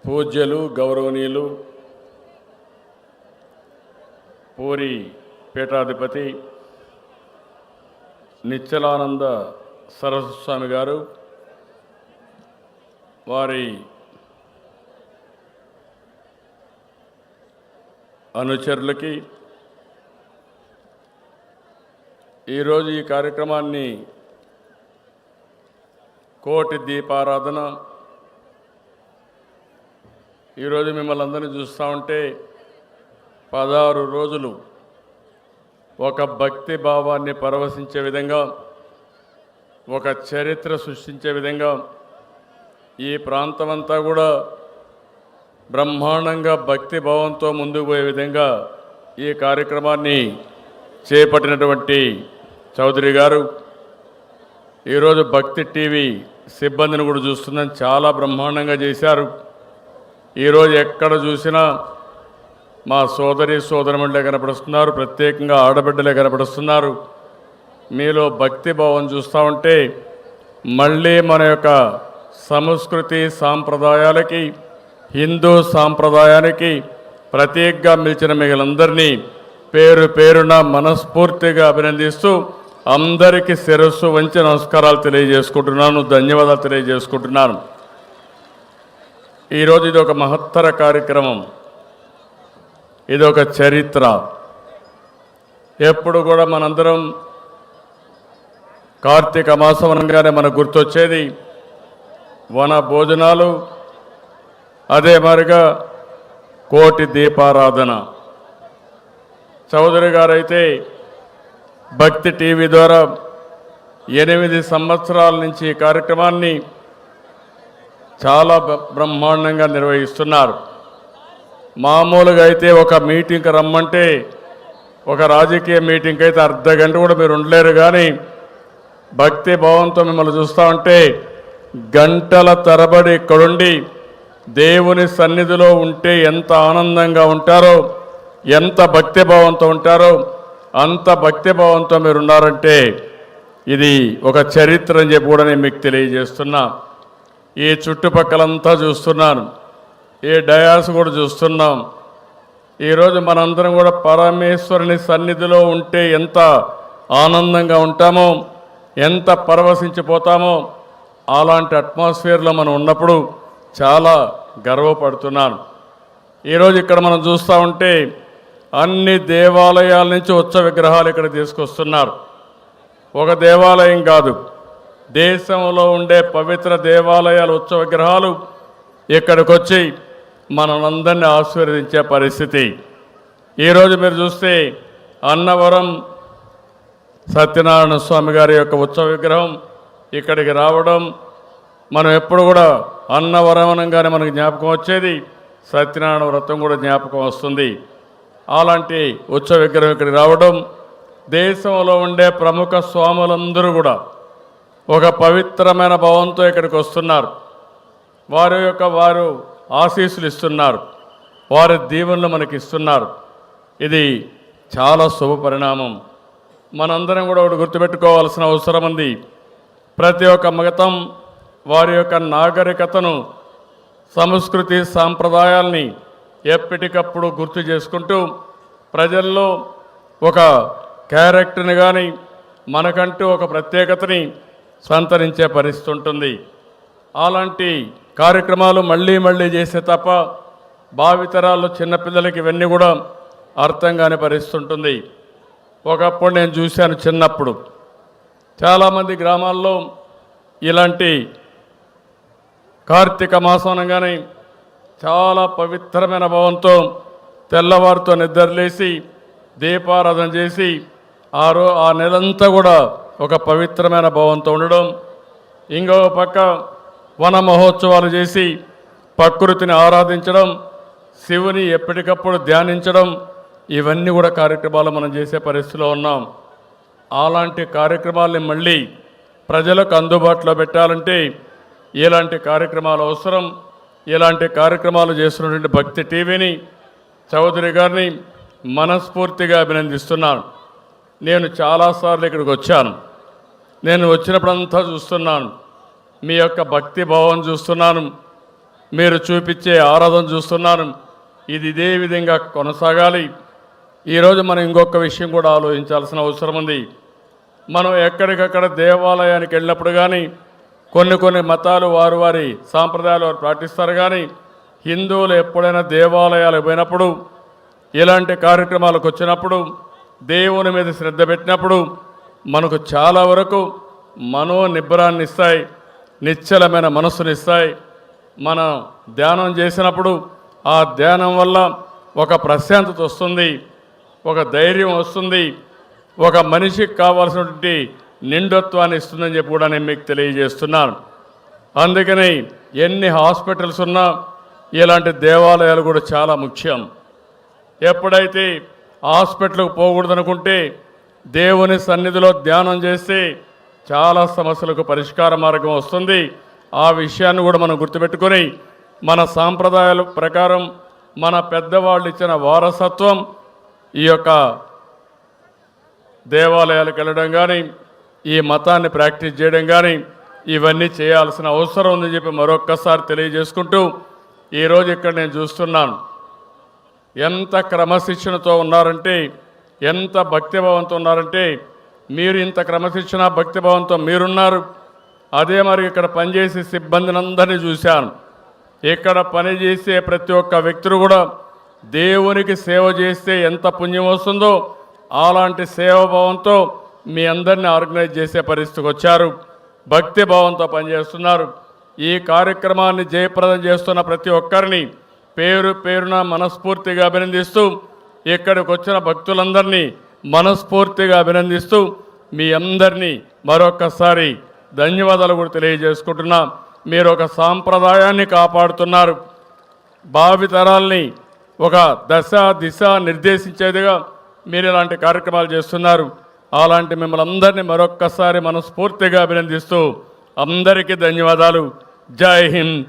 పూజ్యులు గౌరవనీయులు పూరి పీఠాధిపతి నిశ్చలానంద సరస్వతి స్వామి గారు, వారి అనుచరులకి ఈరోజు ఈ కార్యక్రమాన్ని కోటి దీపారాధన, ఈరోజు మిమ్మల్ని అందరినీ చూస్తూ ఉంటే 16 రోజులు ఒక భక్తి భావాన్ని పరవశించే విధంగా, ఒక చరిత్ర సృష్టించే విధంగా ఈ ప్రాంతమంతా కూడా బ్రహ్మాండంగా భక్తి భావంతో ముందుకు పోయే విధంగా ఈ కార్యక్రమాన్ని చేపట్టినటువంటి చౌదరి గారు, ఈరోజు భక్తి టీవీ సిబ్బందిని కూడా చూస్తున్నాం, చాలా బ్రహ్మాండంగా చేశారు. ఈరోజు ఎక్కడ చూసినా మా సోదరిమణులే కనపడుస్తున్నారు, ప్రత్యేకంగా ఆడబిడ్డలే కనపడుస్తున్నారు. మీలో భక్తి భావం చూస్తూ ఉంటే మళ్ళీ మన యొక్క సంస్కృతి సాంప్రదాయాలకి, హిందూ సాంప్రదాయానికి ప్రతీకగా నిలిచిన మిగిలినందరినీ పేరు పేరున మనస్ఫూర్తిగా అభినందిస్తూ అందరికీ శిరస్సు వంచి నమస్కారాలు తెలియజేసుకుంటున్నాను, ధన్యవాదాలు తెలియజేసుకుంటున్నాను. ఈరోజు ఇది ఒక మహత్తర కార్యక్రమం, ఇది ఒక చరిత్ర. ఎప్పుడు కూడా మనందరం కార్తీక మాసం అనగానే మనకు గుర్తొచ్చేది వన భోజనాలు, అదే మరిగా కోటి దీపారాధన. చౌదరి గారైతే భక్తి టీవీ ద్వారా 8 సంవత్సరాల నుంచి ఈ కార్యక్రమాన్ని చాలా బ్రహ్మాండంగా నిర్వహిస్తున్నారు. మామూలుగా అయితే ఒక మీటింగ్కి రమ్మంటే, ఒక రాజకీయ మీటింగ్కి అయితే అర్ధ గంట కూడా మీరు ఉండలేరు, కానీ భక్తి భావంతో మిమ్మల్ని చూస్తూ ఉంటే గంటల తరబడి ఇక్కడుండి దేవుని సన్నిధిలో ఉంటే ఎంత ఆనందంగా ఉంటారో, ఎంత భక్తి భావంతో ఉంటారో అంత భక్తి భావంతో మీరు ఉన్నారంటే ఇది ఒక చరిత్ర అని చెప్పి కూడా నేను మీకు తెలియజేస్తున్నా. ఈ చుట్టుపక్కలంతా చూస్తున్నాను, ఈ డయాస్ కూడా చూస్తున్నాం. ఈరోజు మనందరం కూడా పరమేశ్వరుని సన్నిధిలో ఉంటే ఎంత ఆనందంగా ఉంటామో, ఎంత పరవశించిపోతామో, అలాంటి అట్మాస్ఫియర్లో మనం ఉన్నప్పుడు చాలా గర్వపడుతున్నాను. ఈరోజు ఇక్కడ మనం చూస్తూ ఉంటే అన్ని దేవాలయాల నుంచి ఉత్సవ విగ్రహాలు ఇక్కడ తీసుకొస్తున్నారు. ఒక దేవాలయం కాదు, దేశంలో ఉండే పవిత్ర దేవాలయాల ఉత్సవ విగ్రహాలు ఇక్కడికి వచ్చి మనందరినీ ఆశీర్వదించే పరిస్థితి. ఈరోజు మీరు చూస్తే అన్నవరం సత్యనారాయణ స్వామి గారి యొక్క ఉత్సవ విగ్రహం ఇక్కడికి రావడం, మనం ఎప్పుడు కూడా అన్నవరం అనగానే మనకు జ్ఞాపకం వచ్చేది సత్యనారాయణ వ్రతం కూడా జ్ఞాపకం వస్తుంది. అలాంటి ఉత్సవ విగ్రహం ఇక్కడికి రావడం, దేశంలో ఉండే ప్రముఖ స్వాములందరూ కూడా ఒక పవిత్రమైన భావంతో ఇక్కడికి వస్తున్నారు. వారు ఆశీస్సులు ఇస్తున్నారు, వారి దీవెనలు మనకి ఇస్తున్నారు. ఇది చాలా శుభ పరిణామం. మనందరం కూడా ఒకటి గుర్తుపెట్టుకోవాల్సిన అవసరం ఉంది. ప్రతి ఒక్క మతం వారి యొక్క నాగరికతను, సంస్కృతి సాంప్రదాయాల్ని ఎప్పటికప్పుడు గుర్తు చేసుకుంటూ ప్రజల్లో ఒక క్యారెక్టర్ని కానీ మనకంటూ ఒక ప్రత్యేకతని సంతరించే పరిస్థితి ఉంటుంది. అలాంటి కార్యక్రమాలు మళ్ళీ చేసే తప్ప భావితరాల్లో చిన్నపిల్లలకి ఇవన్నీ కూడా అర్థం కాని పరిస్థితి ఉంటుంది. ఒకప్పుడు నేను చూశాను, చిన్నప్పుడు చాలామంది గ్రామాల్లో ఇలాంటి కార్తీక మాసం అనగానే చాలా పవిత్రమైన భావంతో తెల్లవారితో నిద్రలేసి దీపారాధన చేసి ఆ నెలంతా కూడా ఒక పవిత్రమైన భావంతో ఉండడం, ఇంకో పక్క వన మహోత్సవాలు చేసి ప్రకృతిని ఆరాధించడం, శివుని ఎప్పటికప్పుడు ధ్యానించడం, ఇవన్నీ కూడా కార్యక్రమాలు మనం చేసే పరిస్థితిలో ఉన్నాం. అలాంటి కార్యక్రమాలని మళ్ళీ ప్రజలకు అందుబాటులో పెట్టాలంటే ఇలాంటి కార్యక్రమాలు అవసరం. ఇలాంటి కార్యక్రమాలు చేస్తున్నటువంటి భక్తి టీవీని, చౌదరి గారిని మనస్ఫూర్తిగా అభినందిస్తున్నాను. నేను చాలాసార్లు ఇక్కడికి వచ్చాను, నేను వచ్చినప్పుడంతా చూస్తున్నాను, మీ యొక్క భక్తి భావం చూస్తున్నాను, మీరు చూపించే ఆరాధన చూస్తున్నాను. ఇది ఇదే విధంగా కొనసాగాలి. ఈరోజు మనం ఇంకొక విషయం కూడా ఆలోచించాల్సిన అవసరం ఉంది. మనం ఎక్కడికక్కడ దేవాలయానికి వెళ్ళినప్పుడు కానీ కొన్ని మతాలు వారి సాంప్రదాయాలు వారు పాటిస్తారు. కానీ హిందువులు ఎప్పుడైనా దేవాలయాలకు పోయినప్పుడు, ఇలాంటి కార్యక్రమాలకు వచ్చినప్పుడు, దేవుని మీద శ్రద్ధ పెట్టినప్పుడు మనకు చాలా వరకు మనోనిబ్బరాన్ని ఇస్తాయి, నిశ్చలమైన మనస్సునిస్తాయి. మనం ధ్యానం చేసినప్పుడు ఆ ధ్యానం వల్ల ఒక ప్రశాంతత వస్తుంది, ఒక ధైర్యం వస్తుంది, ఒక మనిషికి కావాల్సినటువంటి నిండత్వాన్ని ఇస్తుందని చెప్పి కూడా నేను మీకు తెలియజేస్తున్నాను. అందుకని ఎన్ని హాస్పిటల్స్ ఉన్నా ఇలాంటి దేవాలయాలు కూడా చాలా ముఖ్యం. ఎప్పుడైతే హాస్పిటల్కి పోకూడదనుకుంటే దేవుని సన్నిధిలో ధ్యానం చేస్తే చాలా సమస్యలకు పరిష్కార మార్గం వస్తుంది. ఆ విషయాన్ని కూడా మనం గుర్తుపెట్టుకొని మన సాంప్రదాయాల ప్రకారం మన పెద్దవాళ్ళు ఇచ్చిన వారసత్వం ఈ యొక్క దేవాలయాలకు వెళ్ళడం కానీ, ఈ మతాన్ని ప్రాక్టీస్ చేయడం కానీ ఇవన్నీ చేయాల్సిన అవసరం ఉందని చెప్పి మరొక్కసారి తెలియజేసుకుంటూ, ఈరోజు ఇక్కడ నేను చూస్తున్నాను ఎంత క్రమశిక్షణతో ఉన్నారంటే, ఎంత భక్తిభావంతో ఉన్నారంటే, మీరు ఇంత క్రమశిక్షణ భక్తిభావంతో మీరున్నారు. అదే మరి ఇక్కడ పనిచేసే సిబ్బందిని అందరినీ చూశాను. ఇక్కడ పనిచేసే ప్రతి ఒక్క వ్యక్తులు కూడా దేవునికి సేవ చేస్తే ఎంత పుణ్యం వస్తుందో అలాంటి సేవాభావంతో మీ అందరినీ ఆర్గనైజ్ చేసే పరిస్థితికి వచ్చారు. భక్తి భావంతో పనిచేస్తున్నారు. ఈ కార్యక్రమాన్ని జయప్రదం చేస్తున్న ప్రతి ఒక్కరిని పేరు పేరున మనస్ఫూర్తిగా అభినందిస్తూ, ఇక్కడికి వచ్చిన భక్తులందరినీ మనస్ఫూర్తిగా అభినందిస్తూ మీ అందరినీ మరొకసారి ధన్యవాదాలు కూడా తెలియజేసుకుంటున్నా. మీరు ఒక సాంప్రదాయాన్ని కాపాడుతున్నారు. భావితరాల్ని ఒక దిశ నిర్దేశించేదిగా మీరు ఇలాంటి కార్యక్రమాలు చేస్తున్నారు. అలాంటి మిమ్మల్ని అందరినీ మరొక్కసారి మనస్ఫూర్తిగా అభినందిస్తూ అందరికీ ధన్యవాదాలు. జై హింద్,